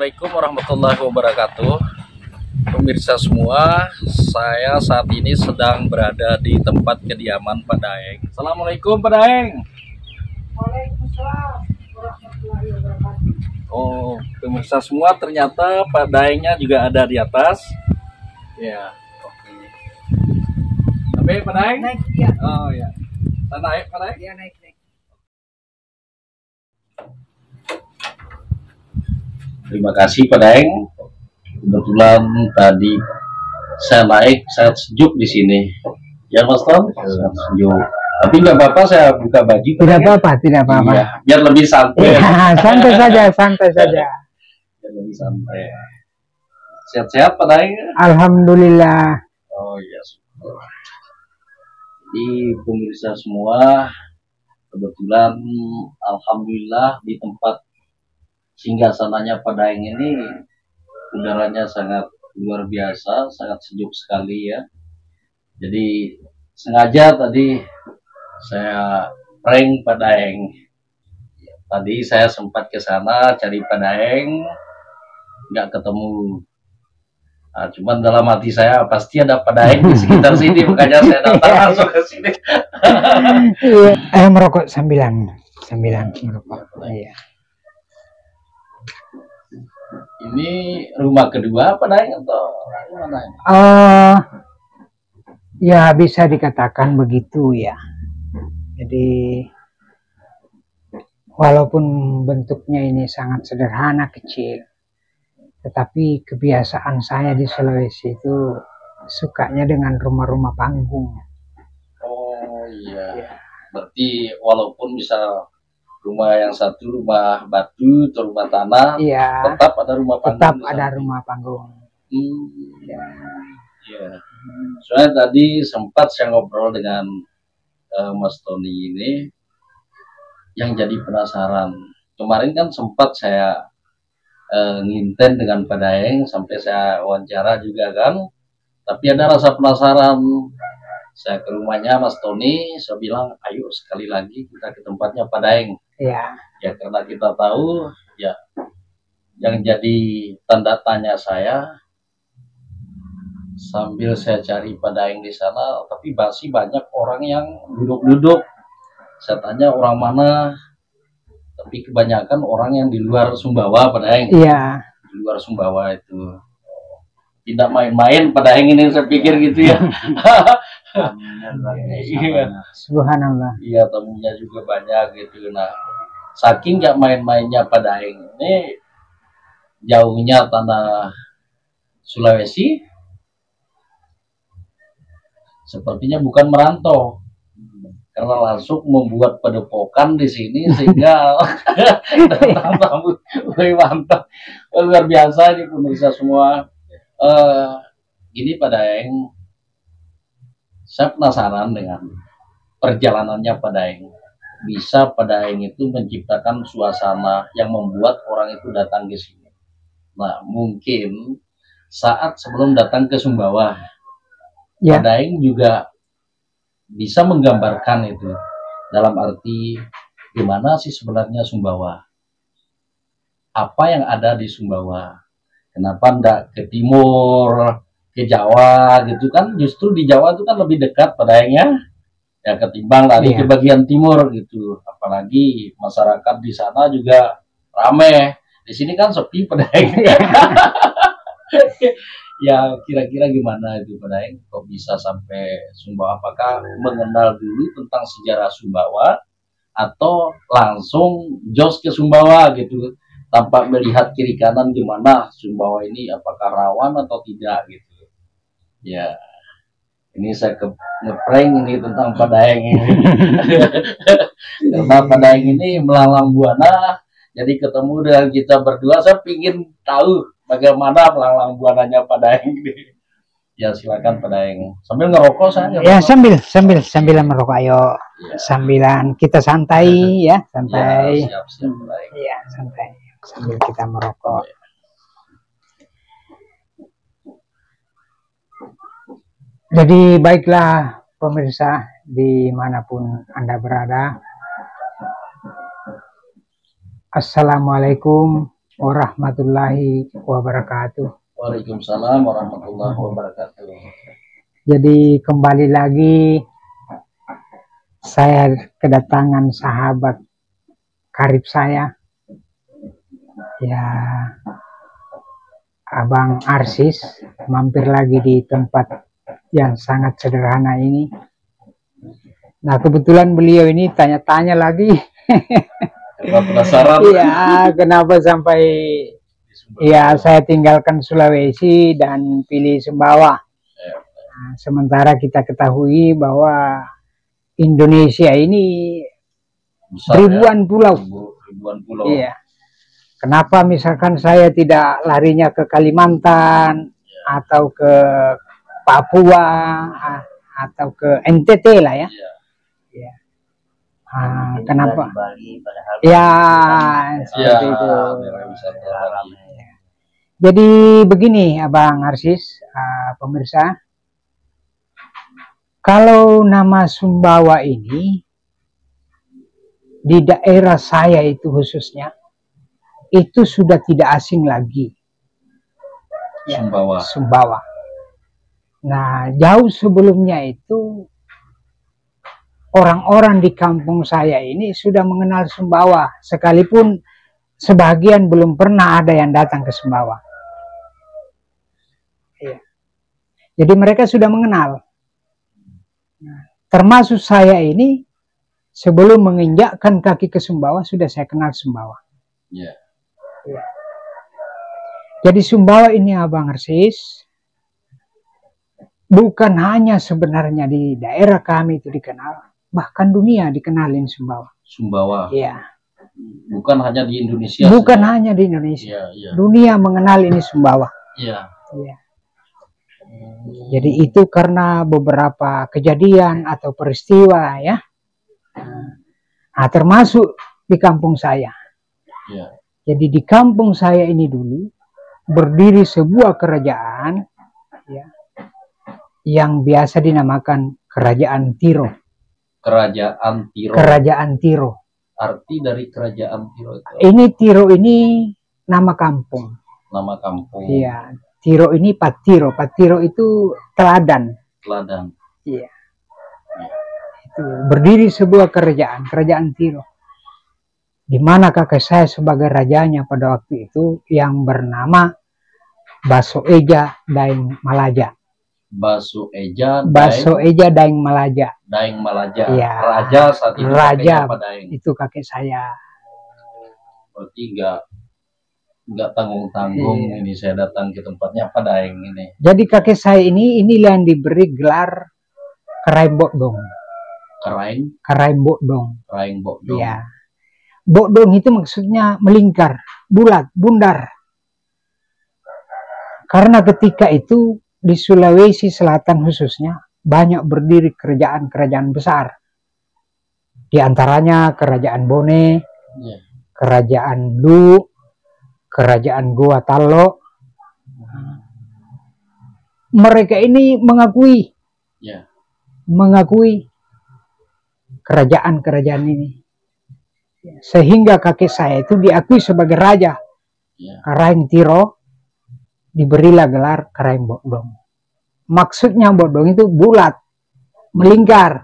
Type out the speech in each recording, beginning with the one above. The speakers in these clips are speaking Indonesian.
Assalamualaikum warahmatullahi wabarakatuh. Pemirsa semua, saya saat ini sedang berada di tempat kediaman Pak Daeng. Assalamualaikum Pak Daeng. Waalaikumsalam warahmatullahi wabarakatuh. Oh, pemirsa semua, ternyata Pak Daengnya juga ada di atas. Ya, oke. Tapi Pak Daeng? Naik ya. Oh ya. Kita naik Pak Daeng? Dia naik. Terima kasih Pak Daeng. Kebetulan tadi saya naik, sangat sejuk di sini. Ya Mas Tom, sangat sejuk. Tapi nggak apa-apa, saya buka baju. Tidak apa-apa, tidak apa-apa. Iya, biar lebih santai. Ya, santai saja. Biar lebih santai. Sehat-sehat Pak Daeng? Alhamdulillah. Oh iya. Jadi pemirsa semua, kebetulan alhamdulillah di tempat singgasananya Pak Daeng ini udaranya sangat luar biasa, sangat sejuk sekali ya. Jadi sengaja tadi saya prank Pak Daeng. Tadi saya sempat ke sana cari Pak Daeng, nggak ketemu. Nah, cuman dalam hati saya pasti ada Pak Daeng di sekitar sini, makanya saya datang langsung ke sini. Merokok sambilan merokok. Iya. Ini rumah kedua Pak Daeng atau mana? Ya bisa dikatakan begitu ya. Jadi walaupun bentuknya ini sangat sederhana kecil, tetapi kebiasaan saya di Sulawesi itu sukanya dengan rumah-rumah panggung. Oh iya. Berarti walaupun bisa rumah yang satu rumah batu atau rumah tanah, Iya. tetap ada rumah panggung. Tetap ada rumah panggung. Ya. Iya. Soalnya tadi sempat saya ngobrol dengan Mas Tony ini, yang jadi penasaran. Kemarin kan sempat saya nginten dengan Pak Daeng, sampai saya wawancara juga kan. Tapi ada rasa penasaran. Saya ke rumahnya Mas Tony, saya bilang, ayo sekali lagi kita ke tempatnya Pak Daeng. Iya. Ya karena kita tahu, ya yang jadi tanda tanya saya, sambil saya cari Pak Daeng di sana, tapi masih banyak orang yang duduk-duduk. Saya tanya orang mana, tapi kebanyakan orang yang di luar Sumbawa Pak Daeng. Iya. Di luar Sumbawa itu. Tidak main-main Pak Daeng ini, saya pikir gitu ya. Iya. Subhanallah. Iya, tamunya juga banyak gitu. Nah, saking nggak main-mainnya Pak Daeng ini, jauhnya tanah Sulawesi, sepertinya bukan merantau, karena langsung membuat padepokan di sini sehingga datang tamu mantap, luar biasa ini pemirsa semua. Gini Pak Daeng, saya penasaran dengan perjalanannya Pak Daeng. Bisa Pak Daeng itu menciptakan suasana yang membuat orang itu datang ke sini. Nah, mungkin saat sebelum datang ke Sumbawa, Ya. Pak Daeng juga bisa menggambarkan itu, dalam arti gimana sih sebenarnya Sumbawa, apa yang ada di Sumbawa, kenapa enggak ke timur, ke Jawa gitu kan. Justru di Jawa itu kan lebih dekat Pak Daeng ya ketimbang lari ke bagian timur gitu. Apalagi masyarakat di sana juga rame, di sini kan sepi Pak Daeng. Ya kira-kira gimana itu Pak Daeng, kok bisa sampai Sumbawa? Apakah mengenal dulu tentang sejarah Sumbawa, atau langsung jos ke Sumbawa gitu tanpa melihat kiri kanan gimana Sumbawa ini, apakah rawan atau tidak gitu? Ya, ini saya ngeprank ini tentang Pak Daeng ini. Karena Pak Daeng ini melanglang buana, jadi ketemu dengan kita berdua, saya ingin tahu bagaimana melanglang buananya Pak Daeng ini. Ya silakan Pak Daeng. Sambil ngerokok saya. Ya sambil merokok, ayo. Ya. Sambilan kita santai ya, santai. Ya, siap, Pak Daeng. Iya, santai. Sambil kita merokok. Ya. Jadi baiklah pemirsa dimanapun Anda berada. Assalamualaikum warahmatullahi wabarakatuh. Waalaikumsalam warahmatullahi wabarakatuh. Jadi kembali lagi saya kedatangan sahabat karib saya, ya, Abang Arsis, mampir lagi di tempat yang sangat sederhana ini. Nah, kebetulan beliau ini tanya-tanya lagi. Karena penasaran. Iya, kenapa sampai ya saya tinggalkan Sulawesi dan pilih Sumbawa. Nah, sementara kita ketahui bahwa Indonesia ini Besar, ribuan pulau. Ribuan pulau. Iya. Kenapa misalkan saya tidak larinya ke Kalimantan atau ke Papua atau ke NTT lah ya? Iya. Kenapa? Ya, seperti itu. Jadi begini, Abang Arsis, pemirsa, kalau nama Sumbawa ini di daerah saya itu khususnya itu sudah tidak asing lagi. Sumbawa. Nah, jauh sebelumnya itu orang-orang di kampung saya ini sudah mengenal Sumbawa, sekalipun sebagian belum pernah ada yang datang ke Sumbawa. Ya. Jadi mereka sudah mengenal. Nah, termasuk saya ini sebelum menginjakkan kaki ke Sumbawa sudah saya kenal Sumbawa. Ya. Jadi Sumbawa ini, Abang Arsis, bukan hanya sebenarnya di daerah kami itu dikenal, bahkan dunia dikenalin Sumbawa. Sumbawa. Iya. Bukan hanya di Indonesia. Bukan hanya di Indonesia. Ya. Dunia mengenal ini Sumbawa. Iya. Iya. Jadi itu karena beberapa kejadian atau peristiwa ya. Nah, termasuk di kampung saya. Ya. Jadi di kampung saya ini dulu berdiri sebuah kerajaan ya, yang biasa dinamakan Kerajaan Tiro. Kerajaan Tiro. Kerajaan Tiro. Arti dari Kerajaan Tiro itu? Ini Tiro ini nama kampung. Nama kampung. Iya. Tiro ini Patiro. Patiro itu teladan. Teladan. Iya. Itu berdiri sebuah kerajaan Tiro. Di mana kakek saya sebagai rajanya pada waktu itu yang bernama Baso Eja Daeng Malaja. Baso Eja Daeng Malaja. Daeng Malaja. Ya. Raja saat itu. Raja itu kakek saya. Berarti nggak tanggung-tanggung. Ini saya datang ke tempatnya Pak Daeng ini. Jadi kakek saya ini yang diberi gelar Karaeng Bodong. Karaeng Bodong. Karaeng Bodong. Ya. Bodong itu maksudnya melingkar, bulat, bundar. Karena ketika itu di Sulawesi Selatan khususnya banyak berdiri kerajaan-kerajaan besar. Di antaranya Kerajaan Bone, Kerajaan Lu, Kerajaan Goa Talo. Mereka ini mengakui kerajaan-kerajaan ini. Sehingga kakek saya itu diakui sebagai raja. Karaeng Tiro diberilah gelar Karaeng Bodong. Maksudnya bodong itu bulat, melingkar.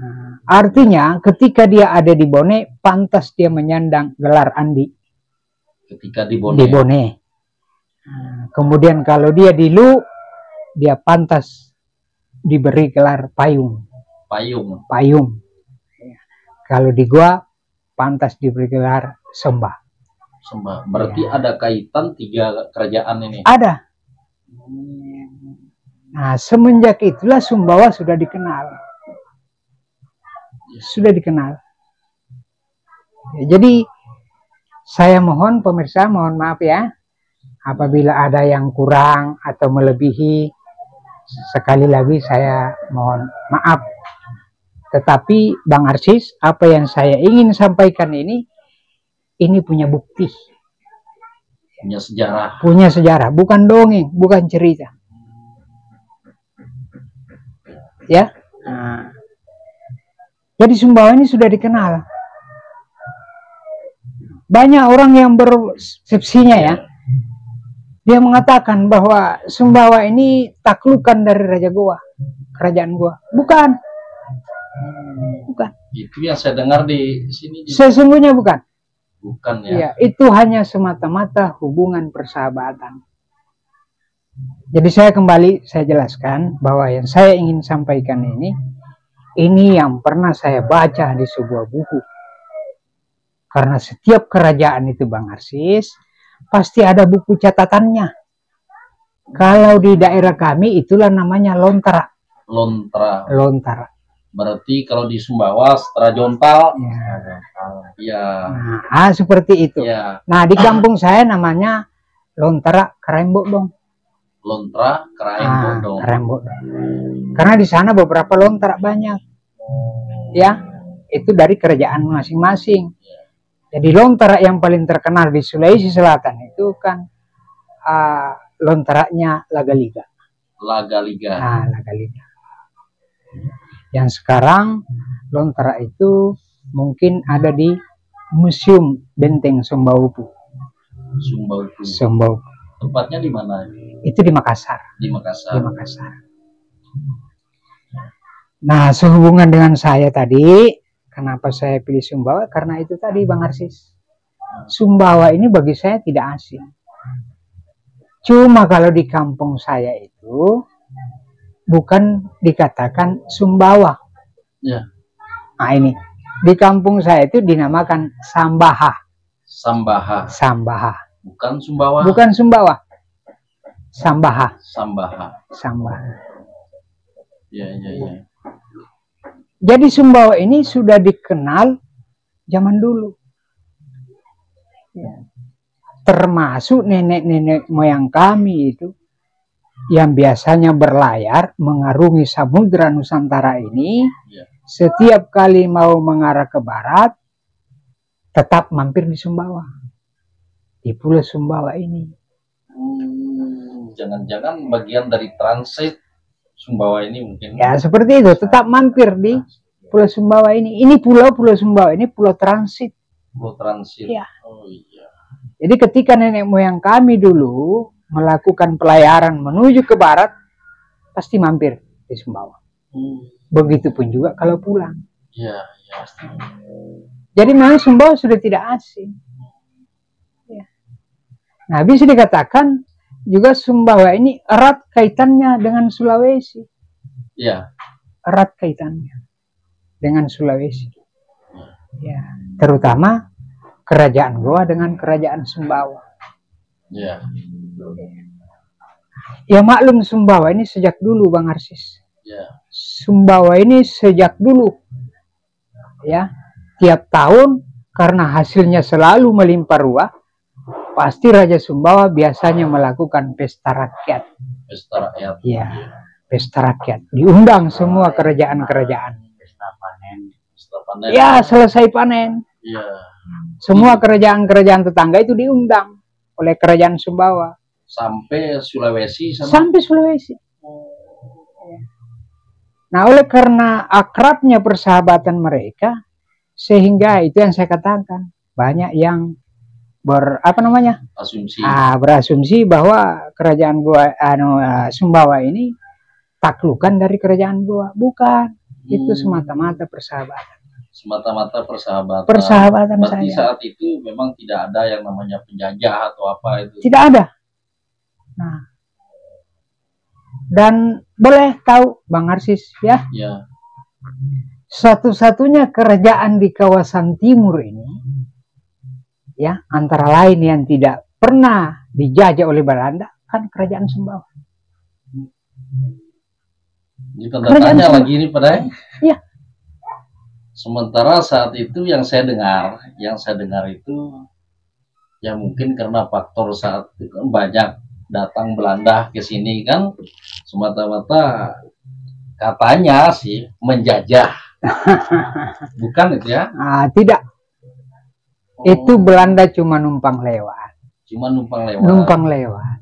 Nah, artinya ketika dia ada di Bone, pantas dia menyandang gelar Andi. Ketika di Bone. Nah, kemudian kalau dia di Lu, dia pantas diberi gelar Payung. Kalau di Goa, pantas diberi gelar Sembah. Berarti ada kaitan 3 kerajaan ini? Ada. Nah, semenjak itulah Sumbawa sudah dikenal. Jadi saya mohon pemirsa, mohon maaf ya, apabila ada yang kurang atau melebihi, sekali lagi saya mohon maaf. Tetapi Bang Arsis, apa yang saya ingin sampaikan ini punya bukti. Punya sejarah, bukan dongeng, bukan cerita. Ya. Nah. Jadi Sumbawa ini sudah dikenal. banyak orang yang bersepsinya ya. Dia mengatakan bahwa Sumbawa ini taklukan dari Raja Goa, kerajaan Goa. Bukan. Bukan. Itu yang saya dengar di sini. Sesungguhnya bukan. Bukan ya. Ya, itu hanya semata-mata hubungan persahabatan. Jadi saya jelaskan bahwa yang saya ingin sampaikan ini yang pernah saya baca di sebuah buku. Karena setiap kerajaan itu Bang Arsis, pasti ada buku catatannya. Kalau di daerah kami itulah namanya lontara. Lontara. Lontara. Berarti kalau di Sumbawa setara jontal. Ya. Nah, seperti itu. Ya. Nah, di kampung saya namanya lontara Karembodong. Lontara Karembodong. Karembodong. Karena di sana beberapa lontara banyak. Ya, itu dari kerajaan masing-masing. Jadi lontara yang paling terkenal di Sulawesi Selatan itu kan lontaranya Lagaliga. Lagaliga. Nah, Lagaliga. Yang sekarang lontara itu mungkin ada di Museum Benteng Sumbaupu. Sumbaupu. Tempatnya di mana? Itu di Makassar. Di Makassar. Di Makassar. Nah, sehubungan dengan saya tadi, kenapa saya pilih Sumbawa? Karena itu tadi Bang Arsis. Sumbawa ini bagi saya tidak asing. Cuma kalau di kampung saya itu bukan dikatakan Sumbawa. Ya. Nah ini, di kampung saya itu dinamakan Sambaha. Sambaha. Sambaha. Bukan Sumbawa. Bukan Sumbawa. Sambaha. Sambaha. Sambaha. Ya. Jadi Sumbawa ini sudah dikenal zaman dulu. Ya. Termasuk nenek-nenek moyang kami itu yang biasanya berlayar mengarungi Samudra Nusantara ini, setiap kali mau mengarah ke barat, tetap mampir di Sumbawa, di Pulau Sumbawa ini. Jangan-jangan bagian dari transit Sumbawa ini mungkin. Ya seperti itu, tetap mampir di Pulau Sumbawa ini. Ini Pulau Sumbawa ini pulau transit. Pulau transit. Ya. Oh iya. Jadi ketika nenek moyang kami dulu melakukan pelayaran menuju ke barat, pasti mampir di Sumbawa. Begitupun juga kalau pulang. Iya. Jadi memang Sumbawa sudah tidak asing. Ya. Nah, bisa dikatakan juga Sumbawa ini erat kaitannya dengan Sulawesi. Iya. Erat kaitannya dengan Sulawesi. Ya, terutama kerajaan Goa dengan kerajaan Sumbawa. Iya. Ya maklum Sumbawa ini sejak dulu Bang Arsis. Ya. Sumbawa ini sejak dulu. Ya, tiap tahun karena hasilnya selalu melimpah ruah, pasti Raja Sumbawa biasanya melakukan pesta rakyat. Pesta rakyat. Ya, pesta rakyat. Diundang semua kerajaan-kerajaan. Pesta panen. Ya, selesai panen. Iya. Semua kerajaan-kerajaan tetangga itu diundang oleh kerajaan Sumbawa. Sampai Sulawesi sama. Sampai Sulawesi. Nah, oleh karena akrabnya persahabatan mereka, sehingga itu yang saya katakan, banyak yang berasumsi bahwa kerajaan Goa, Sumbawa ini taklukan dari kerajaan Goa. Bukan, itu semata-mata persahabatan. Semata-mata persahabatan. Persahabatan Berarti saya. saat itu memang tidak ada yang namanya penjajah atau apa itu. Tidak ada. Nah, dan boleh tahu Bang Arsis ya, satu-satunya kerajaan di kawasan timur ini, ya antara lain yang tidak pernah dijajah oleh Belanda kan kerajaan Sumbawa. Ini tanda-tanya lagi ini pada. Iya. Sementara saat itu yang saya dengar itu ya mungkin karena faktor saat itu kan banyak datang Belanda ke sini kan, semata-mata katanya sih menjajah. Bukan itu ya? Tidak. Itu Belanda cuma numpang lewat. Cuma numpang lewat. Numpang lewat.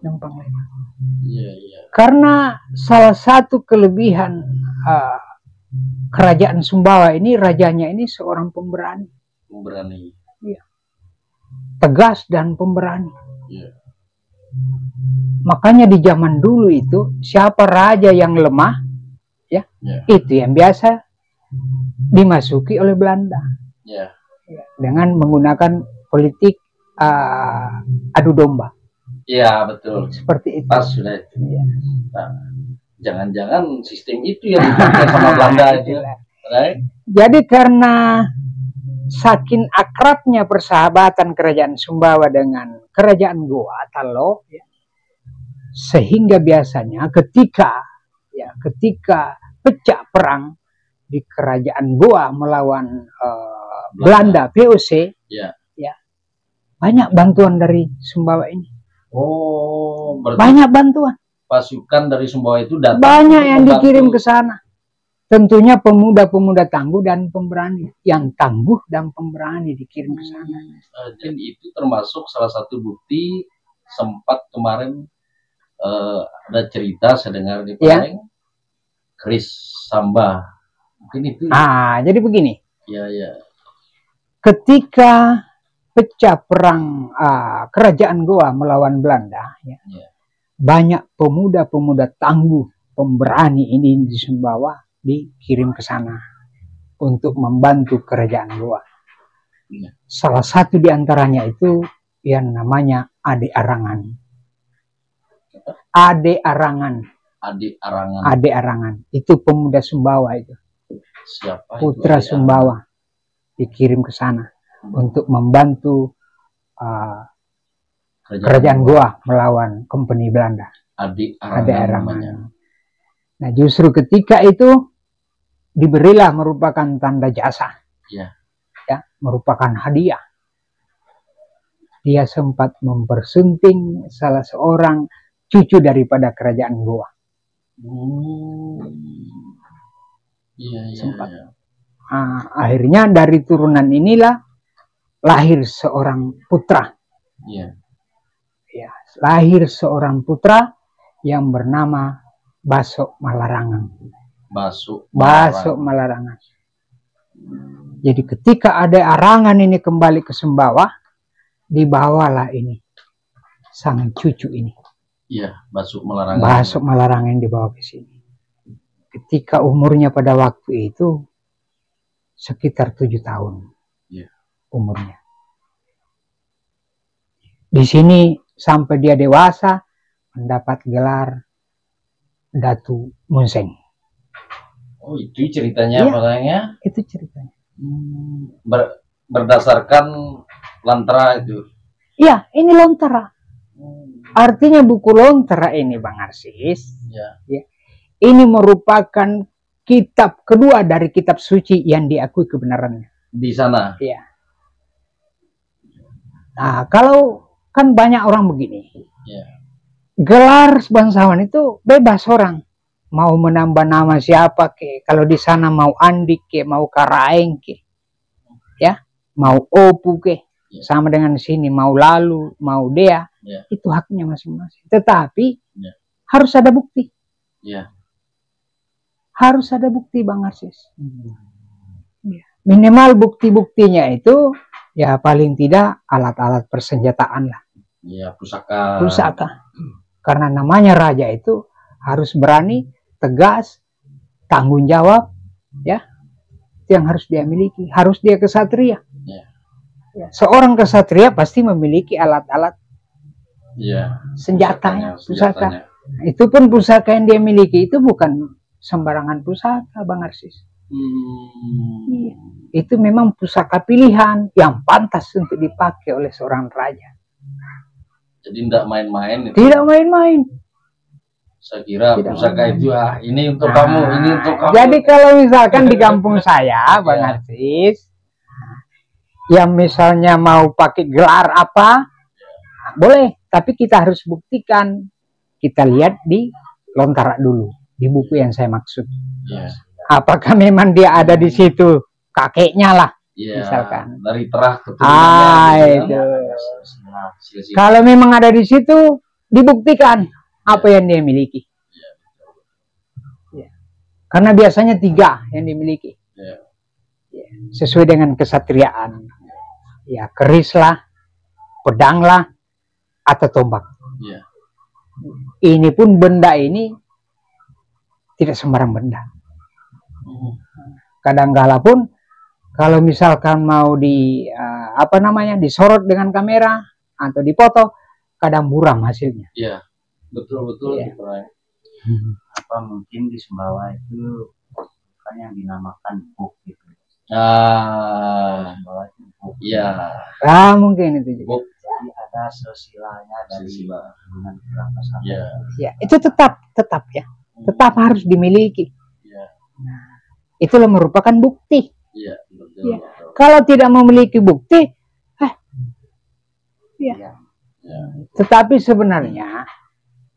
Numpang lewat. Iya. Karena salah satu kelebihan kerajaan Sumbawa ini, rajanya ini seorang pemberani. Pemberani. Iya. Tegas dan pemberani. Iya. Makanya di zaman dulu itu, siapa raja yang lemah, ya, itu yang biasa dimasuki oleh Belanda. Ya. Dengan menggunakan politik adu domba. Iya, betul. Seperti itu. Pas sudah itu. Ya. Nah, jangan-jangan sistem itu yang dipakai sama Belanda aja. Right? Jadi karena saking akrabnya persahabatan kerajaan Sumbawa dengan kerajaan Goa Talo, ya, sehingga biasanya ketika pecah perang di kerajaan Goa melawan Belanda VOC, ya, banyak bantuan dari Sumbawa ini. Oh, berarti banyak bantuan. Pasukan dari Sumbawa itu datang. Banyak yang dikirim ke sana. Tentunya pemuda-pemuda tangguh dan pemberani. Yang tangguh dan pemberani dikirim ke sana. Jadi itu termasuk salah satu bukti. Sempat kemarin ada cerita saya dengar di Paleng, Kris Samba. Mungkin itu. Jadi begini. Ya. Ketika pecah perang kerajaan Goa melawan Belanda, banyak pemuda-pemuda tangguh pemberani ini di Sumbawa dikirim ke sana untuk membantu kerajaan Goa. Salah satu di antaranya itu yang namanya Ade Arangan. Ade Arangan itu pemuda Sumbawa itu. Siapa Putra itu? Sumbawa dikirim ke sana untuk membantu kerajaan Goa melawan kompeni Belanda. Ade Arangan. Nah, justru ketika itu diberilah merupakan tanda jasa, ya, merupakan hadiah. Dia sempat mempersunting salah seorang cucu daripada kerajaan Goa. Sempat. Akhirnya dari turunan inilah lahir seorang putra. Lahir seorang putra yang bernama Basok Malarangan. Basok Malarangan. Jadi ketika Ade Arangan ini kembali ke Sumbawa, dibawalah ini sang cucu ini. Basok Malarangan. Basok Malarangan dibawa ke sini. Ketika umurnya pada waktu itu sekitar 7 tahun. Umurnya. Di sini sampai dia dewasa mendapat gelar Datu Munseng. Oh, itu ceritanya Palengnya? Itu ceritanya. Berdasarkan Lontara itu. Iya, ini Lontara. Artinya buku Lontara ini, Bang Arsis. Ini merupakan kitab kedua dari kitab suci yang diakui kebenarannya. Di sana. Iya. Nah, kalau kan banyak orang begini. Gelar bangsawan itu bebas orang. Mau menambah nama siapa ke. Kalau di sana mau Andik ke, mau Karaeng ke. Ya, mau Opu ke. Sama dengan sini mau Lalu, mau Dea. Itu haknya masing-masing. Tetapi harus ada bukti. Harus ada bukti, Bang Arsis. Minimal bukti-buktinya itu ya paling tidak alat-alat persenjataan lah. Pusaka. Karena namanya raja itu harus berani, tegas, tanggung jawab, ya. Itu yang harus dia miliki. Harus dia kesatria. Seorang kesatria pasti memiliki alat-alat senjatanya, pusaka. Itu pun pusaka yang dia miliki itu bukan sembarangan pusaka, Bang Arsis. Itu memang pusaka pilihan yang pantas untuk dipakai oleh seorang raja. Jadi tidak main-main itu. Tidak main-main. Saya kira pusaka itu ini untuk kamu, ini untuk kamu. Jadi kalau misalkan di kampung saya, Bang Arsis, yang misalnya mau pakai gelar apa, boleh. Tapi kita harus buktikan. Kita lihat di Lontara dulu, di buku yang saya maksud. Apakah memang dia ada di situ, kakeknya lah, misalkan. Dari terah keturunannya. Itu. Kalau memang ada di situ, dibuktikan apa yang dia miliki. Karena biasanya 3 yang dimiliki. Ya. Sesuai dengan kesatriaan. Ya, keris lah, pedang lah, atau tombak. Ya. Ini pun benda ini tidak sembarang benda. Kadangkala pun kalau misalkan mau disorot dengan kamera atau dipoto, kadang buram hasilnya. Iya, betul-betul. Iya. Apa mungkin di Sumbawa itu kan yang dinamakan buk gitu. Sumbawa itu buk. Iya. Mungkin itu juga. Buk. Jadi ada silsilahnya dari hubungan berapa sampai. Iya. Ya, itu tetap ya. Tetap harus dimiliki. Iya. Itulah merupakan bukti. Iya, betul. Ya. Kalau tidak memiliki bukti, Iya. Ya. tetapi sebenarnya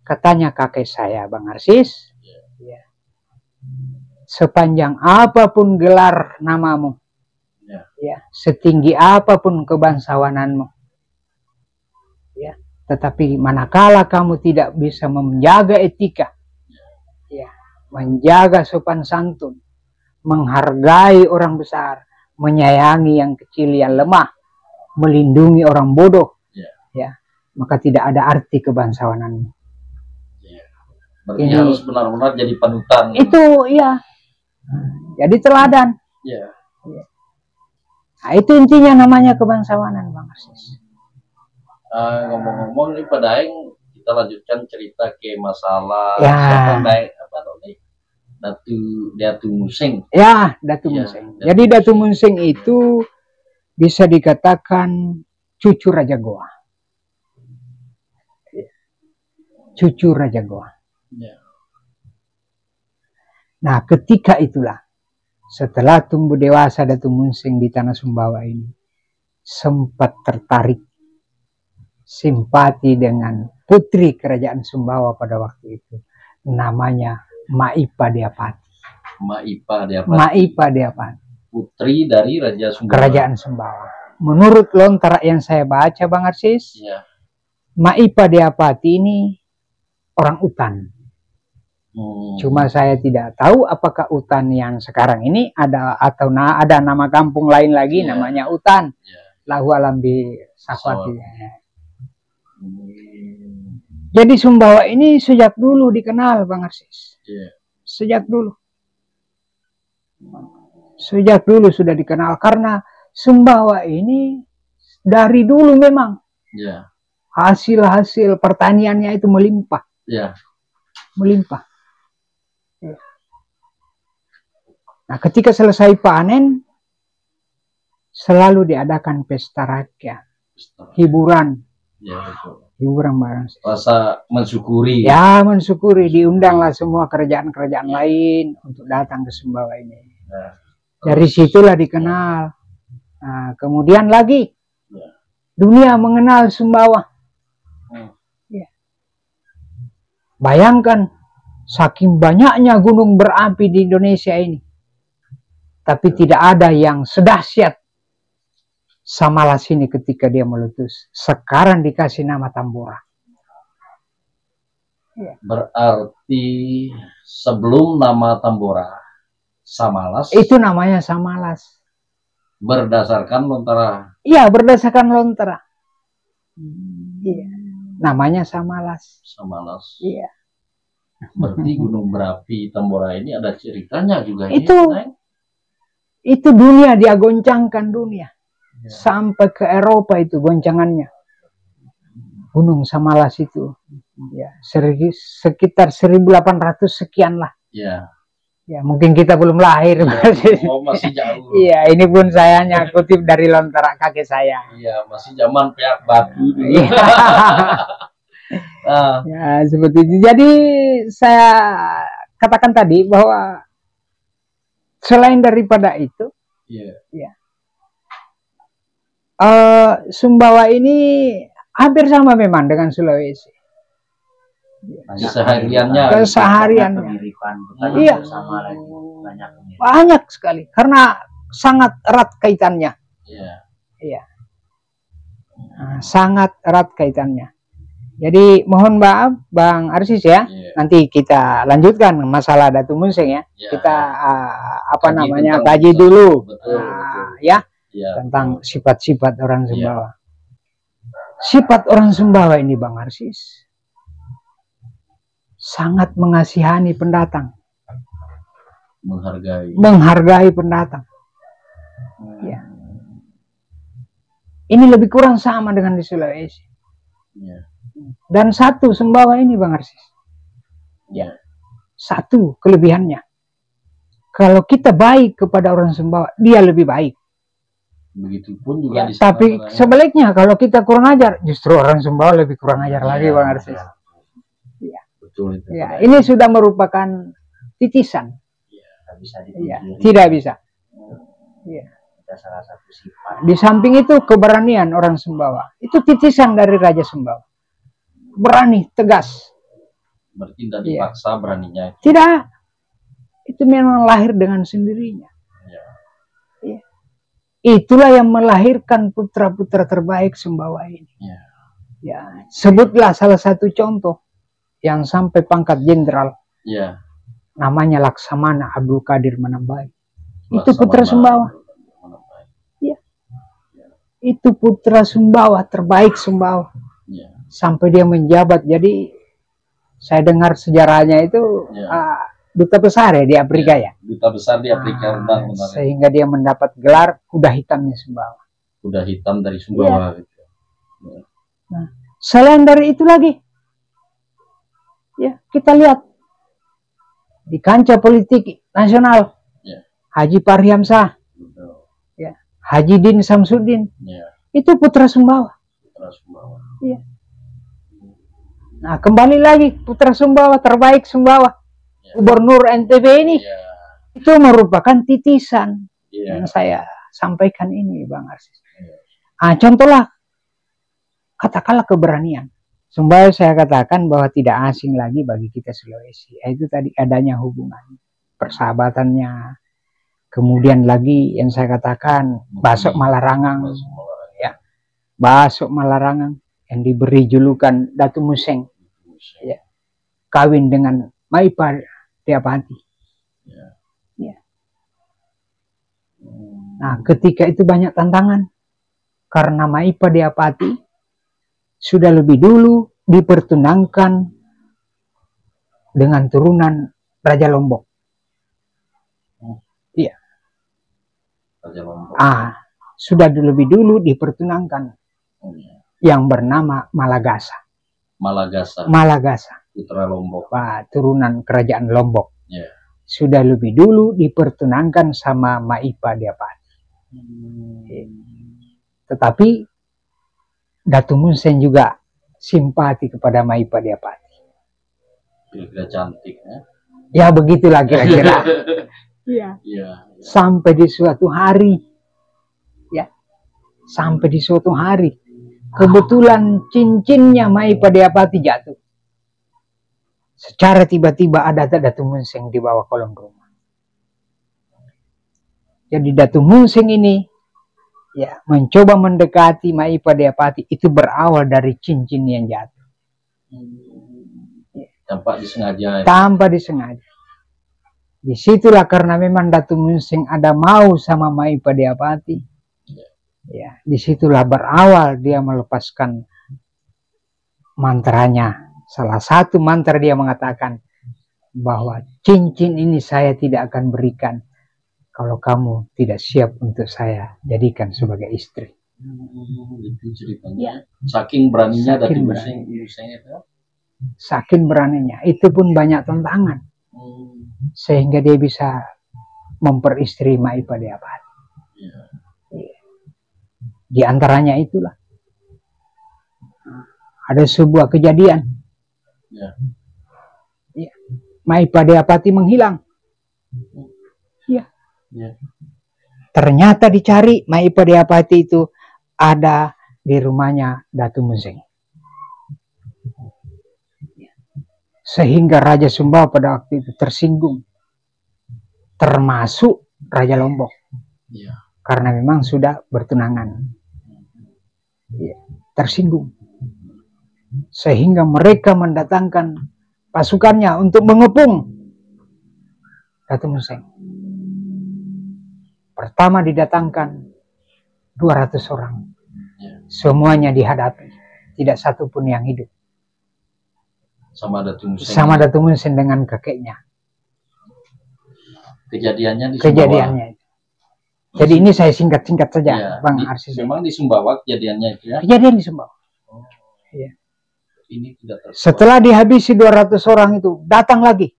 katanya kakek saya, Bang Arsis, ya, sepanjang apapun gelar namamu, ya, setinggi apapun kebangsawananmu, ya, tetapi manakala kamu tidak bisa menjaga etika, ya, menjaga sopan santun, menghargai orang besar, menyayangi yang kecil, yang lemah, melindungi orang bodoh, ya, maka tidak ada arti kebangsawananmu. Berarti harus benar-benar jadi panutan. Itu ya, jadi teladan. Iya. Nah, itu intinya namanya kebangsawanan, Bang Arsis. Ngomong-ngomong nih Pak Daeng, kita lanjutkan cerita ke masalah Datu Museng. Ya, Datu Ya, Museng. Jadi Datu Museng itu bisa dikatakan cucu Raja Goa. Cucu Raja Goa. Ya. Nah, ketika itulah, setelah tumbuh dewasa Datu Museng di tanah Sumbawa ini, sempat tertarik simpati dengan putri kerajaan Sumbawa pada waktu itu. Namanya Maipa Deapati. Maipa Deapati. Putri dari Raja Sumbawa. Kerajaan Sumbawa. Menurut lontara yang saya baca, Bang Arsis, Ya. Maipa Deapati ini orang utan. Cuma saya tidak tahu apakah utan yang sekarang ini ada atau ada nama kampung lain lagi namanya utan. Lahu Alambi Sakwati. Jadi Sumbawa ini sejak dulu dikenal, Bang Arsis. Sejak dulu. Sejak dulu sudah dikenal karena Sumbawa ini dari dulu memang hasil-hasil pertaniannya itu melimpah. Melimpah. Nah, ketika selesai panen, selalu diadakan pesta rakyat, hiburan, hiburan barang. Rasa mensyukuri. Ya, mensyukuri, diundanglah semua kerajaan-kerajaan lain untuk datang ke Sumbawa ini. Dari situlah dikenal. Nah, kemudian lagi, dunia mengenal Sumbawa. Bayangkan, saking banyaknya gunung berapi di Indonesia ini. Tapi tidak ada yang sedahsyat Samalas ini ketika dia meletus. Sekarang dikasih nama Tambora. Berarti sebelum nama Tambora, Samalas. Itu namanya Samalas. Berdasarkan lontara. Iya, berdasarkan lontara. Iya. Namanya Samalas. Samalas. Iya. Berarti gunung berapi Tambora ini ada ceritanya juga. Itu dunia, dia goncangkan dunia. Sampai ke Eropa itu goncangannya. Gunung Samalas itu. Ya, sekitar 1800 sekian lah. Ya. Ya, mungkin kita belum lahir. Masih jauh. Iya, ini pun saya hanya kutip dari lontara kakek saya. Iya, masih zaman Peak Batu dulu. Ya, seperti itu. Jadi saya katakan tadi bahwa selain daripada itu, Sumbawa ini hampir sama memang dengan Sulawesi. Kesehariannya. Iya. Banyak sekali karena sangat erat kaitannya. Iya. Sangat erat kaitannya. Jadi mohon maaf Bang Arsis ya. Iya. Nanti kita lanjutkan masalah Datu Munseng ya. Ya, Kita Kaji tentang kaji betul. dulu. Betul, Nah, betul. ya Ya, tentang sifat-sifat orang Iya. Sumbawa. Sifat orang Sumbawa ini Bang Arsis sangat mengasihani pendatang, menghargai pendatang. Ya. Ini lebih kurang sama dengan di Sulawesi. Ya. Dan satu Sumbawa ini Bang Arsis, Ya. satu kelebihannya, kalau kita baik kepada orang Sumbawa, dia lebih baik. Begitupun juga Ya, di sana tapi orangnya. sebaliknya kalau kita kurang ajar, justru orang Sumbawa lebih kurang ajar lagi Bang Arsis. Ya. Betul itu. Ya, ini sudah merupakan titisan. Nggak bisa Ya, dipungkiri. tidak bisa. Ya. Kita salah satu sifat. Di samping itu keberanian orang Sumbawa, itu titisan dari Raja Sumbawa. Berani, tegas. Bertindak Iya. dipaksa beraninya. Tidak, itu memang lahir dengan sendirinya. Ya. Ya. Itulah yang melahirkan putra-putra terbaik Sumbawa ini. Ya. Ya, sebutlah salah satu contoh yang sampai pangkat jenderal, Ya. namanya Laksamana Abdul Qadir Manambai. Itu Laksamana putra Sumbawa. Manambai. Ya. Itu putra Sumbawa, terbaik Sumbawa. Ya. Sampai dia menjabat. Jadi saya dengar sejarahnya itu Ya. duta besar ya di Afrika ya. Duta besar di Afrika, benar. Sehingga dia mendapat gelar kuda hitamnya Sumbawa. Kuda hitam dari Sumbawa. Gitu. Ya. Nah, selain dari itu lagi, ya kita lihat di kancah politik nasional, Ya. Haji Fahri Hamzah, Betul. ya, Haji Din Samsudin, Ya. itu putra Sumbawa. Putra Sumbawa. Ya. Nah, kembali lagi putra Sumbawa terbaik Sumbawa, Ya. Gubernur NTB ini, Ya. itu merupakan titisan Ya. yang saya sampaikan ini, Bang Arsis. Ya. Contohlah, katakanlah keberanian. Sumbawa saya katakan bahwa tidak asing lagi bagi kita Sulawesi. Itu tadi adanya hubungan, persahabatannya. Kemudian lagi yang saya katakan, Basok Malarangang. Ya, Basok Malarangang yang diberi julukan Datu Museng. Ya. Kawin dengan Maipa Diapati. Ya. Ya. Nah, ketika itu banyak tantangan. Karena Maipa Diapati sudah lebih dulu dipertunangkan dengan turunan Raja Lombok. Iya. Raja Lombok. Sudah lebih dulu dipertunangkan yang bernama Malagasa. Malagasa. Putra Lombok. Turunan kerajaan Lombok. Ya. Sudah lebih dulu dipertunangkan sama Maipa Diapati. Tetapi Datu Munseng juga simpati kepada Maipa Diapati. Kira-kira cantik ya. Ya begitulah kira-kira. Iya. Iya. Sampai di suatu hari, ya, sampai di suatu hari, kebetulan cincinnya Maipa Diapati jatuh. Secara tiba-tiba ada Datu Munseng di bawah kolong rumah. Jadi Datu Munseng ini, ya, mencoba mendekati Maipa Diapati, itu berawal dari cincin yang jatuh. Tanpa disengaja. Tanpa disengaja. Disitulah karena memang Datu Munseng ada mau sama Maipa Diapati. Ya, disitulah berawal dia melepaskan mantranya. Salah satu mantra dia mengatakan bahwa cincin ini saya tidak akan berikan kalau kamu tidak siap untuk saya jadikan sebagai istri. Itu ceritanya. Saking beraninya Datu Munseng itu. Saking beraninya, itu pun banyak tantangan. Sehingga dia bisa memperistri Maipa Diapati. Ya. Di antaranya itulah. Ada sebuah kejadian. Ya. Ya. Maipa Diapati menghilang. Ya. Ya. Ternyata dicari Maipa Diapati itu ada di rumahnya Datu Munseng. Sehingga Raja Sumbawa pada waktu itu tersinggung. Termasuk Raja Lombok. Ya. Karena memang sudah bertunangan. Ya. Tersinggung. sehingga mereka mendatangkan pasukannya untuk mengepung Datu Munseng. Pertama didatangkan 200 orang. Semuanya dihadapi. Tidak satu pun yang hidup. Sama Datu Munseng. Sama Datu Munseng dengan kakeknya. Kejadiannya di Kejadiannya itu. Jadi ini saya singkat-singkat saja, Ya, Bang Arsis. memang di Sumbawa kejadiannya itu ya. Kejadian di Sumbawa. Ya. Ini tidak terkuat. Setelah dihabisi 200 orang itu, datang lagi.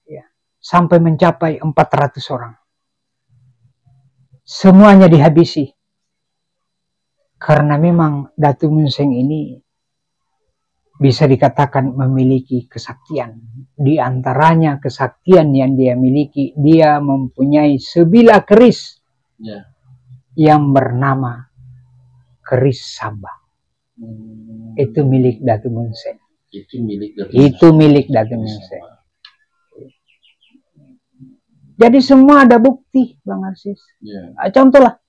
Ya. Sampai mencapai 400 orang. Semuanya dihabisi. Karena memang Datu Munseng ini bisa dikatakan memiliki kesaktian. Di antaranya kesaktian yang dia miliki, dia mempunyai sebilah keris yang bernama keris Samba. Itu milik Datu Munseng. Itu milik Datu Munseng. Jadi semua ada bukti, Bang Arsis. Contohlah,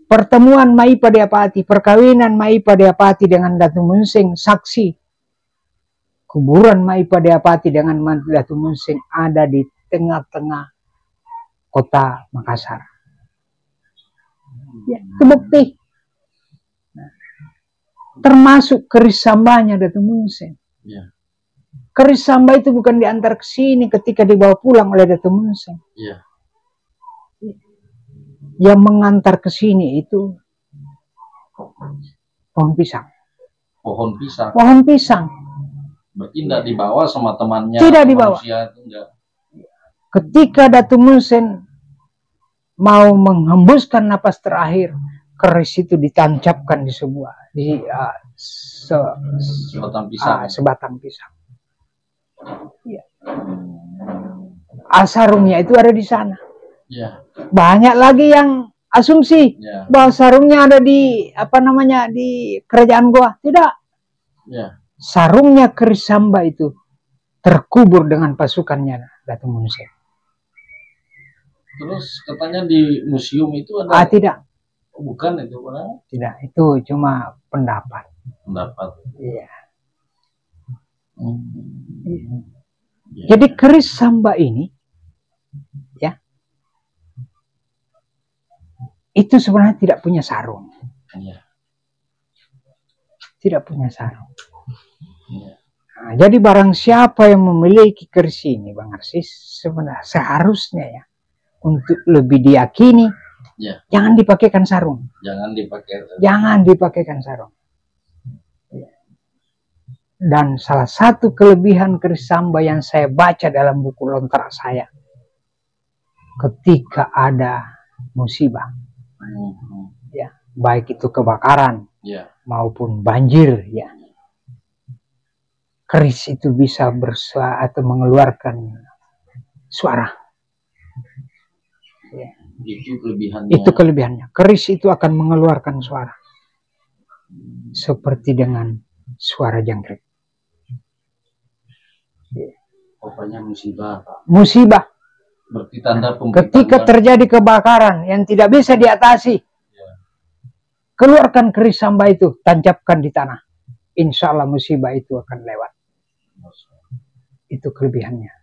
pertemuan Maipadiapati, perkawinan Maipadiapati dengan Datu Munseng, saksi. Kuburan Maipadiapati dengan Datu Munseng ada di tengah-tengah kota Makassar. Ya, itu bukti. Nah, termasuk keris sambanya Datu Munseng. Ya. Keris samba itu bukan diantar ke sini ketika dibawa pulang oleh Datu Munseng. Ya. Yang mengantar ke sini itu pohon pisang. Pohon pisang. Pohon pisang. Berarti tidak dibawa sama temannya. Tidak dibawa. Ketika Datu Munseng mau menghembuskan napas terakhir, keris itu ditancapkan di sebuah sebatang pisang. Ya. Sarungnya itu ada di sana. Ya. Banyak lagi yang asumsi bahwa sarungnya ada di di kerajaan Goa. Tidak. Ya. Sarungnya keris Samba itu terkubur dengan pasukannya Datu Munseng. Terus katanya di museum itu ada? Tidak. Bukan itu, Pak? Tidak, itu cuma pendapat. Pendapat. Iya. Jadi keris Samba ini, ya, itu sebenarnya tidak punya sarung. Ya. Tidak punya sarung. Ya. Nah, jadi barang siapa yang memiliki keris ini, Bang Arsis, sebenarnya seharusnya ya, untuk lebih diyakini, jangan dipakaikan sarung. Jangan dipakaikan sarung. Dan salah satu kelebihan keris Samba yang saya baca dalam buku lontrak saya, ketika ada musibah, ya, baik itu kebakaran maupun banjir, ya, keris itu bisa bersuara atau mengeluarkan suara. Ya. Itu kelebihannya. Keris itu akan mengeluarkan suara seperti dengan suara jangkrik. Pokoknya musibah. Musibah. Berarti tanda ketika terjadi kebakaran yang tidak bisa diatasi, keluarkan keris Samba itu, tancapkan di tanah. Insya Allah musibah itu akan lewat. Itu kelebihannya.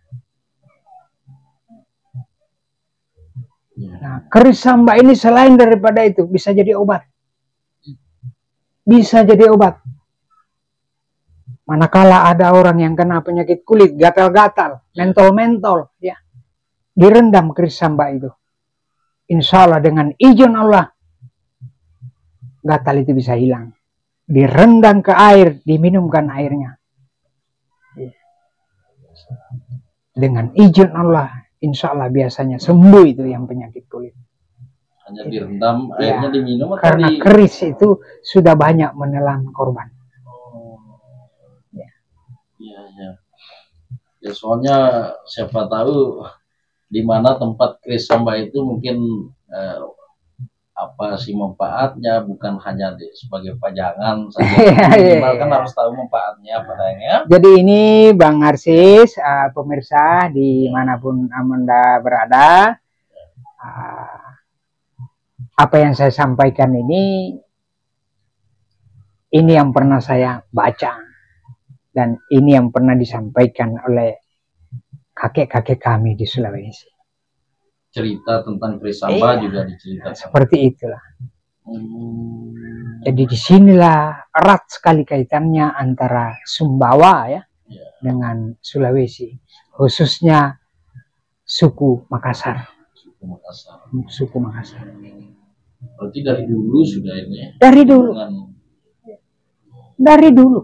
Nah, keris Samba ini selain daripada itu bisa jadi obat. Bisa jadi obat. Manakala ada orang yang kena penyakit kulit, gatal-gatal, mentol-mentol, ya, direndam keris Samba itu. Insya Allah dengan izin Allah, gatal itu bisa hilang. Direndam ke air, diminumkan airnya. Dengan izin Allah, insya Allah biasanya sembuh itu yang penyakit kulit. Hanya direndam, airnya diminum. Karena keris itu sudah banyak menelan korban. Ya, soalnya siapa tahu di mana tempat keris Samba itu mungkin apa sih manfaatnya, bukan hanya sebagai pajangan saja. Minimal kan harus tahu manfaatnya padanya. Jadi ini Bang Arsis, pemirsa dimanapun Anda berada, apa yang saya sampaikan ini ini yang pernah saya baca dan ini yang pernah disampaikan oleh kakek-kakek kami di Sulawesi. Cerita tentang keris samba Iya. juga diceritakan. Seperti itulah. Hmm. Jadi disinilah erat sekali kaitannya antara Sumbawa ya Ya. dengan Sulawesi, khususnya suku Makassar. Suku Makassar. Suku Makassar. Berarti dari dulu sudah ini ya? Dari dulu. Dari dulu.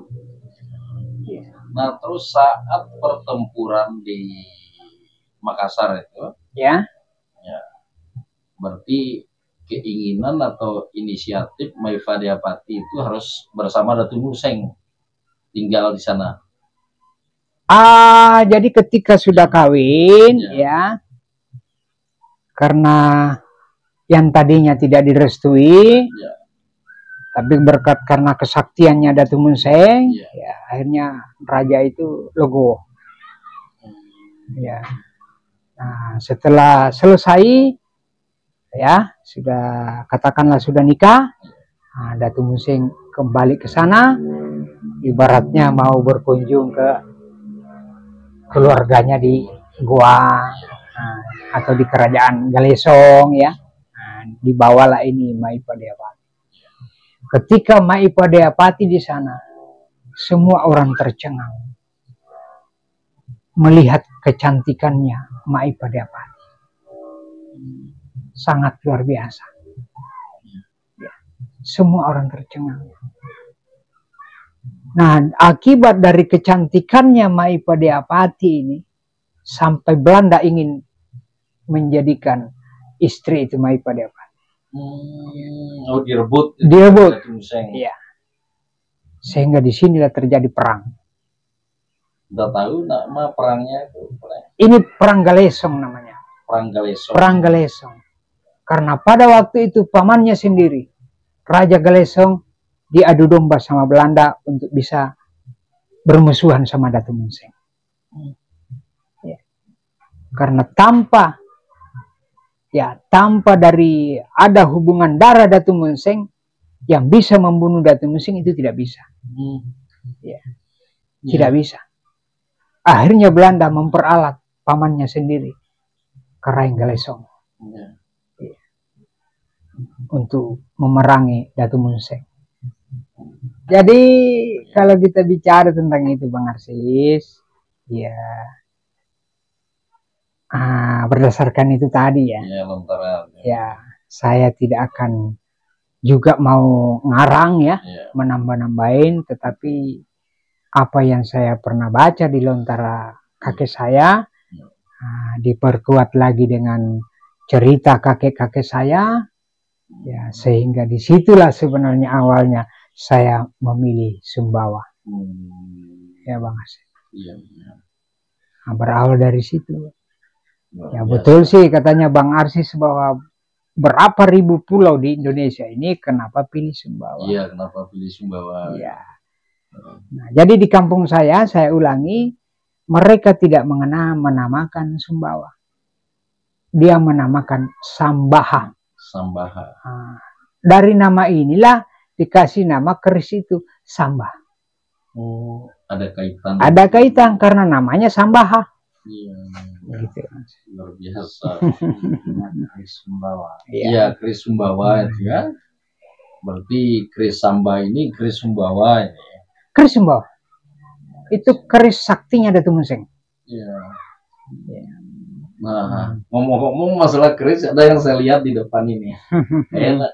Nah, terus saat pertempuran di Makassar itu, Ya. berarti keinginan atau inisiatif Maifa Deapati itu harus bersama Datu Museng tinggal di sana. Jadi ketika sudah kawin ya, karena yang tadinya tidak direstui, Ya. tapi berkat karena kesaktiannya Datu Museng, Ya. ya akhirnya raja itu legowo. Ya. Nah, setelah selesai, ya sudah katakanlah sudah nikah, nah, Datu Museng kembali ke sana, ibaratnya mau berkunjung ke keluarganya di Goa, nah, atau di kerajaan Galesong ya. Nah, dibawalah ini Maipa Deapati. Ketika Maipa Deapati di sana, semua orang tercengang melihat kecantikannya Maipa Deapati. Sangat luar biasa. Ya. Semua orang tercengang. Nah, akibat dari kecantikannya Maipa Deapati ini, sampai Belanda ingin menjadikan istri itu Maipa Deapati. Oh, direbut. Direbut. Datu Museng. Iya. Sehingga di sinilah terjadi perang. Udah tahu nama perangnya itu? Ini perang Galesong namanya. Perang Galesong. Perang Galesong. Karena pada waktu itu pamannya sendiri, Raja Galesong, diadu domba sama Belanda untuk bisa bermusuhan sama Datu Museng. Ya. Karena tanpa dari ada hubungan darah Datu Museng yang bisa membunuh Datu Museng itu tidak bisa. Ya. Tidak bisa. Akhirnya Belanda memperalat pamannya sendiri, Karaeng Galesong, untuk memerangi Datu Museng. Jadi kalau kita bicara tentang itu Bang Arsis, ya berdasarkan itu tadi ya, ya saya tidak akan juga mau ngarang ya, menambah-nambahin, tetapi apa yang saya pernah baca di lontara kakek saya, diperkuat lagi dengan cerita kakek-kakek saya, ya sehingga disitulah sebenarnya awalnya saya memilih Sumbawa. Ya Bang Arsis. Nah, berawal dari situ. Ya betul sih katanya Bang Arsis bahwa berapa ribu pulau di Indonesia ini, kenapa pilih Sumbawa? Iya, kenapa pilih Sumbawa? Iya. Nah, jadi di kampung saya ulangi, mereka tidak menamakan Sumbawa. Dia menamakan Sambaha. Sambaha. Nah, dari nama inilah dikasih nama keris itu Samba. Oh, ada kaitan. Ada kaitan karena namanya Sambaha. Iya. Gitu. Luar biasa. Keris Sumbawa. Iya, keris Sumbawa itu ya. Berarti keris Samba ini keris Sumbawa ini. Keris Sumbawa. Itu keris saktinya Datu Museng. Iya. Nah, ngomong-ngomong masalah keris, ada yang saya lihat di depan ini.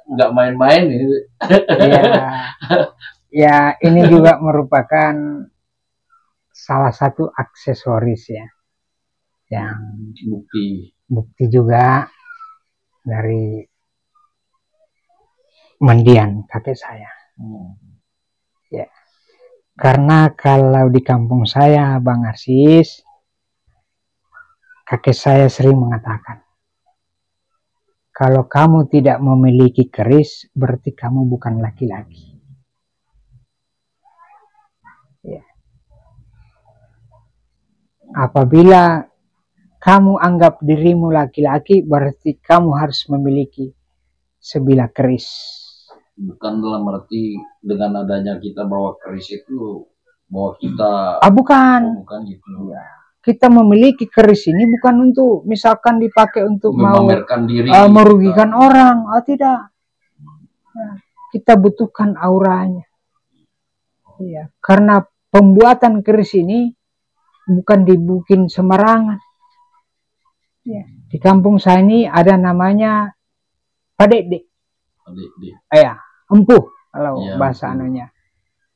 Nggak main-main ini. Ya, ini juga merupakan salah satu aksesoris ya, yang bukti juga dari mendiang kakek saya. Ya, karena kalau di kampung saya Bang Arsis, kakek saya sering mengatakan, kalau kamu tidak memiliki keris, berarti kamu bukan laki-laki. Ya. Apabila kamu anggap dirimu laki-laki, berarti kamu harus memiliki sebilah keris. Bukan dalam arti dengan adanya kita bawa keris itu bahwa kita Bukan. bukan gitu. Kita memiliki keris ini bukan untuk misalkan dipakai untuk mau Memamerkan diri, merugikan orang. Tidak. Kita butuhkan auranya. Ya, karena pembuatan keris ini bukan dibikin sembarangan. Ya, di kampung saya ini ada namanya padede. Empuh kalau Ya, bahasa empuh. anunya.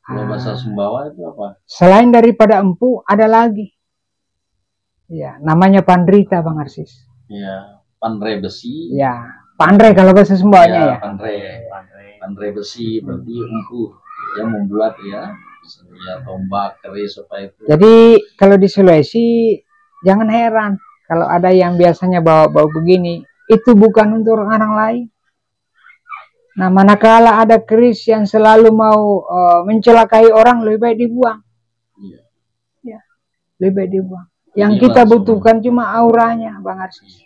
Kalau bahasa Sumbawa itu apa? Selain daripada empuh ada lagi. Ya, namanya pandrita, Bang Arsis. Ya, pandre besi. Ya, pandre kalau bahasa Sumbawanya ya. Pandre besi berarti empuh yang membuat ya tombak, keris apa itu. Jadi kalau di Sulawesi jangan heran kalau ada yang biasanya bawa-bawa begini, itu bukan untuk orang lain. Nah, manakala ada keris yang selalu mau mencelakai orang, lebih baik dibuang. Ya, lebih baik dibuang. Yang kita butuhkan cuma auranya, Bang Arsis.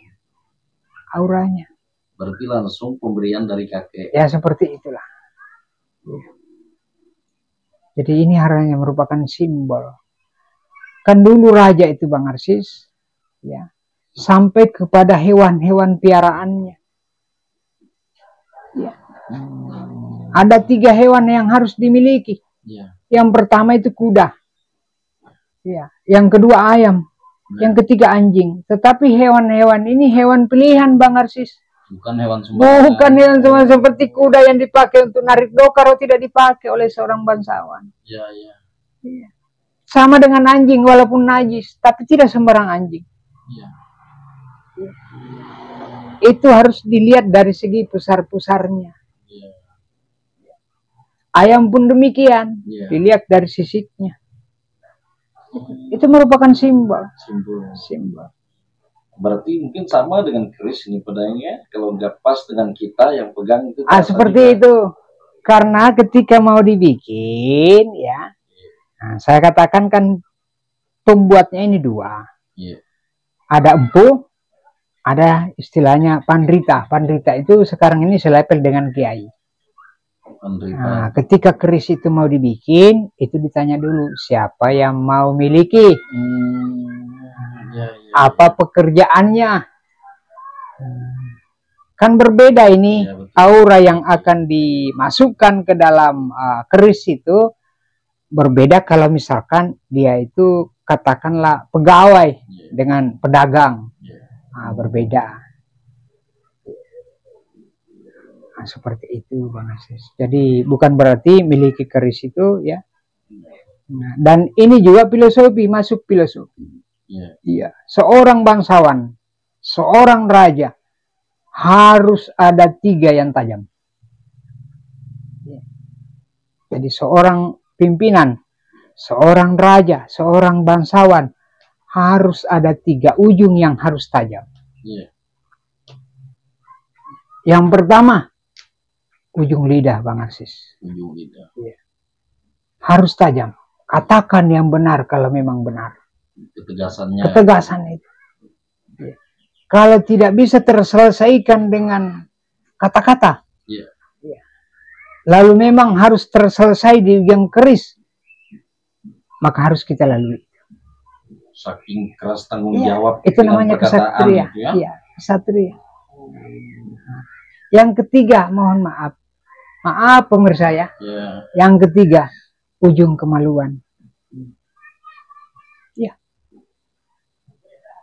Auranya. Berarti langsung pemberian dari kakek. Ya, seperti itulah. Ya. Jadi ini hanya merupakan simbol. Kan dulu raja itu, Bang Arsis, ya, sampai kepada hewan-hewan piaraannya. Ya. Ada 3 hewan yang harus dimiliki. Ya. Yang pertama itu kuda. Ya. Yang kedua ayam. Yang ketiga anjing. Tetapi hewan-hewan ini hewan pilihan, Bang Arsis. Bukan hewan sembarangan. Bukan hewan sembarangan seperti kuda yang dipakai untuk narik dokar, tidak dipakai oleh seorang bangsawan. Ya. Ya. Sama dengan anjing walaupun najis, tapi tidak sembarang anjing. Ya. Itu harus dilihat dari segi pusar-pusarnya. Ya. Ayam pun demikian, dilihat dari sisiknya. Itu merupakan simbol. Berarti mungkin sama dengan keris ini pedangnya, kalau nggak pas dengan kita yang pegang itu. Seperti itu. Karena ketika mau dibikin, ya, nah, saya katakan kan pembuatnya ini 2. Ada empuh, ada istilahnya pandrita. Pandrita itu sekarang ini selepel dengan kiai. Nah, ketika keris itu mau dibikin, itu ditanya dulu siapa yang mau miliki, apa pekerjaannya. Kan berbeda ini aura yang akan dimasukkan ke dalam keris itu berbeda kalau misalkan dia itu katakanlah pegawai dengan pedagang. Nah, berbeda. Nah, seperti itu, Bang Arsis. Jadi bukan berarti miliki keris itu ya. Nah, dan ini juga filosofi, masuk filosofi. Iya. Seorang bangsawan, seorang raja harus ada 3 yang tajam. Jadi seorang pimpinan, seorang raja, seorang bangsawan harus ada 3 ujung yang harus tajam. Yang pertama, ujung lidah, Bang Arsis. Ujung lidah. Harus tajam. Katakan yang benar kalau memang benar. Ketegasan itu. Kalau tidak bisa terselesaikan dengan kata-kata, lalu memang harus terselesai di yang keris, maka harus kita lalui. Saking keras tanggung jawab. Itu namanya kesatria. Kesatria. Yang ketiga, mohon maaf. Maaf pemirsa ya. Yang ketiga, ujung kemaluan. Ya.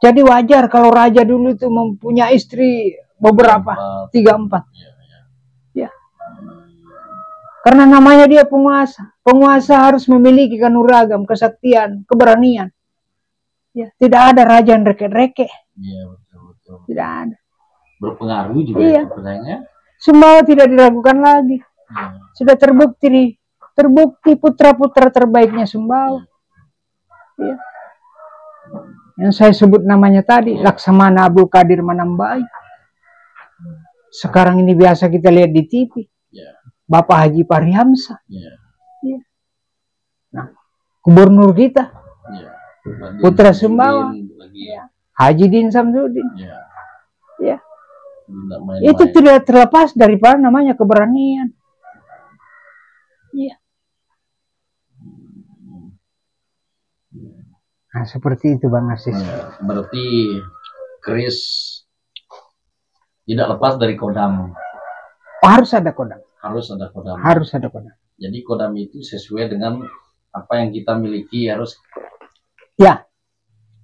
Jadi wajar kalau raja dulu itu mempunyai istri beberapa, 3-4. Ya. Karena namanya dia penguasa. Penguasa harus memiliki kanuragam, kesaktian, keberanian. Ya, tidak ada raja yang reke-reke. Betul. Tidak ada. Berpengaruh juga sebenarnya. Semua tidak diragukan lagi. Sudah terbukti putra-putra terbaiknya Sumbawa. Ya. Yang saya sebut namanya tadi, Laksamana Abdul Qadir Manambai. Sekarang ini biasa kita lihat di TV. Bapak Haji Parihamsa. Nah, gubernur kita, putra Sumbawa, Haji Din Samsudin. Itu tidak terlepas daripada namanya keberanian. Iya. Nah, seperti itu Bang Narsis. Nah, berarti keris tidak lepas dari kodam. Oh, harus ada kodam. Harus ada kodam. Harus ada kodam. Jadi kodam itu sesuai dengan apa yang kita miliki, harus Ya,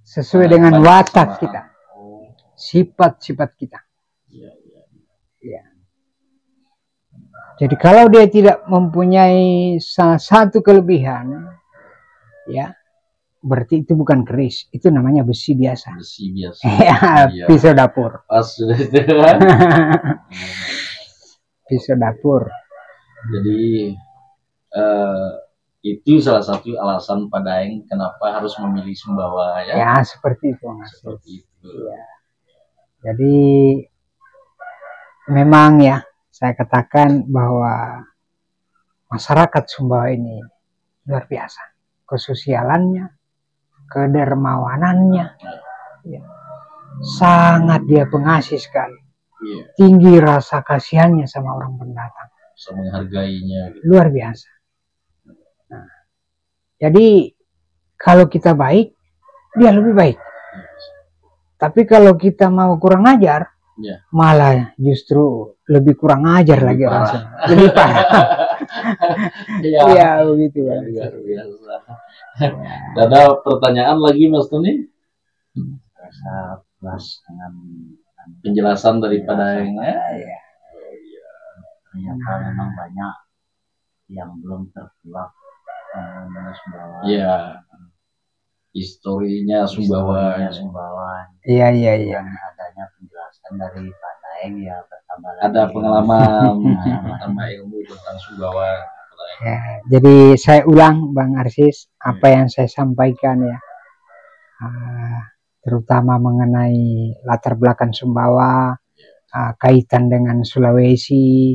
sesuai dengan watak sama. kita, sifat-sifat kita. Iya. Ya. Jadi kalau dia tidak mempunyai salah satu kelebihan, ya, berarti itu bukan keris, itu namanya besi biasa. Besi biasa. Ya, Iya. pisau dapur. Pas sudah itu. Pisau dapur. Jadi itu salah satu alasan Pak Daeng kenapa harus memilih Sumbawa ya. Ya, seperti itu Mas. Seperti itu. Ya. Jadi memang ya, saya katakan bahwa masyarakat Sumbawa ini luar biasa. Kesosialannya, kedermawanannya, ya, sangat dia pengasih sekali. Iya. Tinggi rasa kasihannya sama orang pendatang. Bisa menghargainya. Gitu. Luar biasa. Nah, jadi kalau kita baik, dia lebih baik. Tapi kalau kita mau kurang ajar, ya, malah justru lebih kurang ajar lagi parah. langsung. Lebih parah. Iya. Iya, begitu Ya, Bang. luar biasa. Ada pertanyaan lagi Mas Tony? Rasa puas dengan Penjelasan dari Pak Daeng. Iya. ternyata memang banyak yang belum terkuak mengenai Sumbawa. Iya. Historinya Sumbawa. Historinya Sumbawa. Iya, iya, iya. Dan adanya penjelasan dari Pak Daeng ya bertambah lagi. Ada pengalaman, tambah ilmu tentang Sumbawa. Ya, jadi saya ulang Bang Narsis apa yang saya sampaikan ya, terutama mengenai latar belakang Sumbawa, kaitan dengan Sulawesi,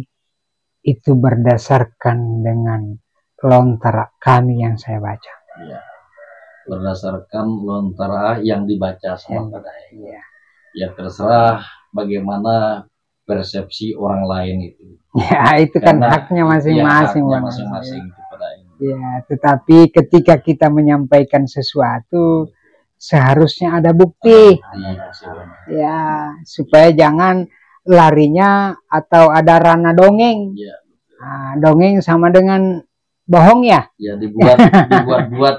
itu berdasarkan dengan lontara kami yang saya baca. Ya. Berdasarkan lontara yang dibaca sama Pak Daeng. Ya. Ya terserah bagaimana persepsi orang lain itu. Ya, itu kan Karena haknya masing-masing, ya, haknya Bang. masing-masing itu Pak Daeng. Ya, tetapi ketika kita menyampaikan sesuatu, seharusnya ada bukti. Ya, supaya jangan larinya atau ada ranah dongeng. Ya. Nah, dongeng sama dengan bohong ya. Ya dibuat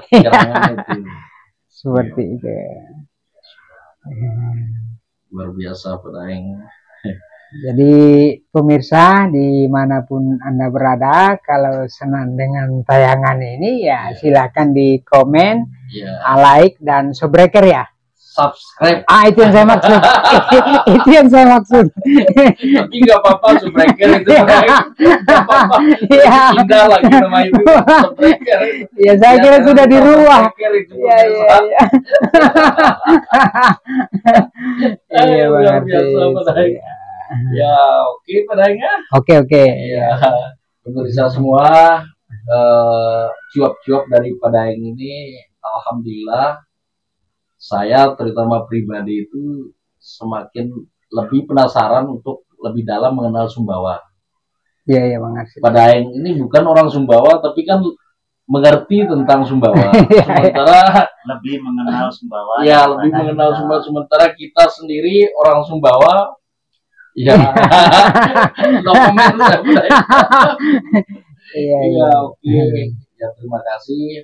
keterangan itu. Seperti itu. Luar biasa Pak Daeng. Jadi pemirsa dimanapun Anda berada, kalau senang dengan tayangan ini ya silakan di komen, like dan subscribe ya. Subscribe. Itu yang saya maksud. Itu yang saya maksud. Tapi nggak apa-apa subscribe itu Pak Daeng. Nggak apa-apa. Iya. Indah lagi nama itu. Subscribe. Ya saya kira sudah di rumah. Iya. Iya, Luar biasa Pak Daeng. Ya, oke Pak Daeng ya. Oke. Ya, pemirsa semua, cuap-cuap dari Pak Daeng ini, alhamdulillah, saya terutama pribadi itu semakin lebih penasaran untuk lebih dalam mengenal Sumbawa. Iya Bang Narsis. Pak Daeng ini bukan orang Sumbawa, tapi kan mengerti tentang Sumbawa. Sementara lebih mengenal Sumbawa. ya lebih mengenal Sumbawa. Sementara kita sendiri orang Sumbawa. Ya, no comment. Iya, oke. Ya terima kasih.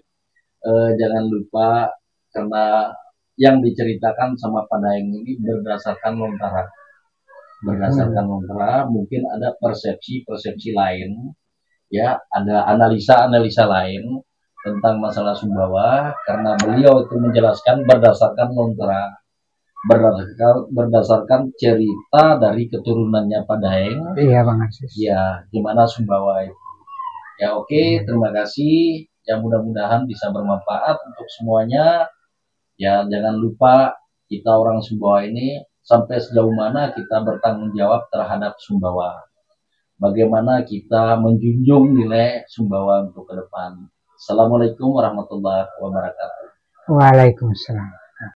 Jangan lupa karena yang diceritakan sama Pak Daeng ini berdasarkan lontara. Berdasarkan lontara, mungkin ada persepsi lain, ya, ada analisa lain tentang masalah Sumbawa karena beliau itu menjelaskan berdasarkan lontara. Berdasarkan cerita dari keturunannya Pak Daeng. Iya Bang Narsis. Ya, gimana Sumbawa itu. Ya oke, terima kasih. Ya mudah-mudahan bisa bermanfaat untuk semuanya. Ya jangan lupa kita orang Sumbawa ini sampai sejauh mana kita bertanggung jawab terhadap Sumbawa. Bagaimana kita menjunjung nilai Sumbawa untuk ke depan. Assalamualaikum warahmatullahi wabarakatuh. Waalaikumsalam.